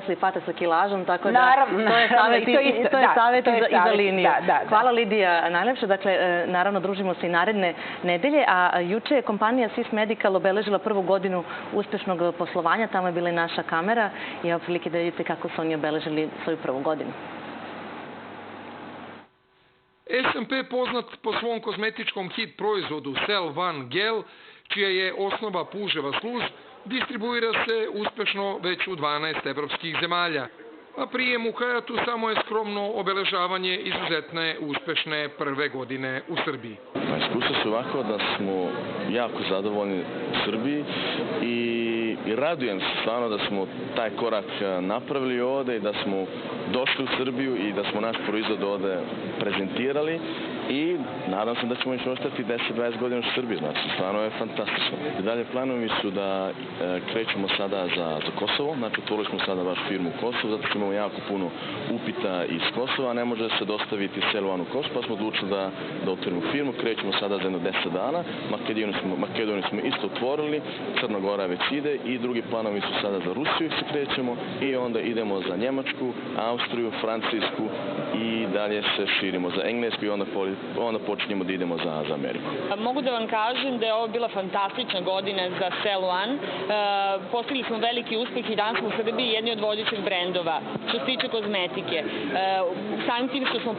se pate sa kilažom, tako da Naravno, to je savjet i za liniju. Da. Hvala, Lidija, najlepše. Dakle, naravno, družimo se i naredne nedelje, a juče je kompanija Swiss Medical obeležila prvu godinu uspešnog poslovanja. Tamo je bila i naša kamera i evo prilike da vidite kako su oni obeležili svoju prvu godinu. SMP poznat po svom kozmetičkom hit proizvodu Cell One Gel, čija je osnova puževa služ, distribuira se uspešno već u 12 evropskih zemalja. A prijem u Hayatu samo je skromno obeležavanje izuzetne uspešne prve godine u Srbiji. Iskustvo su ovako da smo jako zadovoljni u Srbiji i radujem se stvarno da smo taj korak napravili ovde i da smo došli u Srbiju i da smo naš proizvod ovde prezentirali i nadam se da ćemo još ostati 10-20 godina u Srbiji. Znači, stvarno je fantastično. I dalje planovi su da krećemo sada za Kosovo. Znači, otvorili smo sada baš firmu u Kosovu, zato što imamo jako puno upita iz Kosova. Ne može se dostaviti Cell One u Kosovo, pa smo odlučili da otvorimo firmu. Krećemo sada za jedno 10 dana. Makedoniju smo isto otvorili, Crna Gora već ide i drugi planovi su sada za Rusiju se krećemo i onda idemo za Njemačku, Austriju, Francusku i dalje se širimo za Englesku i onda počinjemo da idemo za Ameriku. Mogu da vam kažem da je ovo bila fantastična godina za Cell One. Postigli smo veliki uspeh i danas smo u Srbiji jedni od vodećih brendova što se tiče kozmetike. Samim tim što smo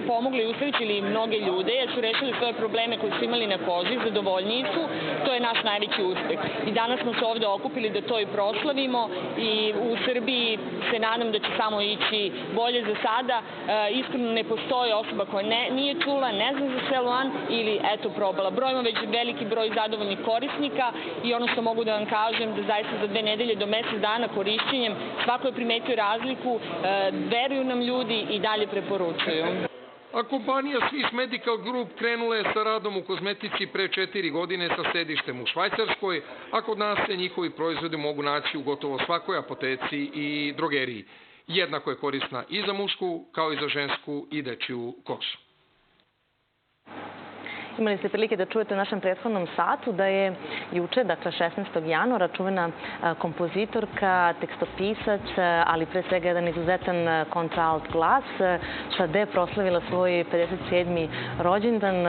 pomogli i usrećili mnoge ljude jer su rešili svoje probleme koje su imali na koži, zadovoljniji su, to je naš najveći uspeh. I danas smo se ovde okupili da to i proslavimo i u Srbiji se nadam da će samo ići bolje za sada. Iskreno ne postoji osoba koja nije čula, ne zna za Cell One ili eto probala. Brojimo već veliki broj zadovoljnih korisnika i ono što mogu da vam kažem da zaista za 2 nedelje do mesec dana korišćenjem svako je primetio razliku, veruju nam ljudi i dalje preporučuju. A kompanija Swiss Medical Group krenula je sa radom u kozmetici pre 4 godine sa sedištem u Švajcarskoj, a kod nas se njihovi proizvodi mogu naći u gotovo svakoj apoteci i drogeriji. Jednako je korisna i za mušku, kao i za žensku i dečiju kožu. Imali ste prilike da čujete u našem prethodnom satu da je juče, dakle 16. januara, čuvena kompozitorka, tekstopisac, ali pre svega jedan izuzetan kontraalt glas, Sade proslavila svoj 57. rođendan.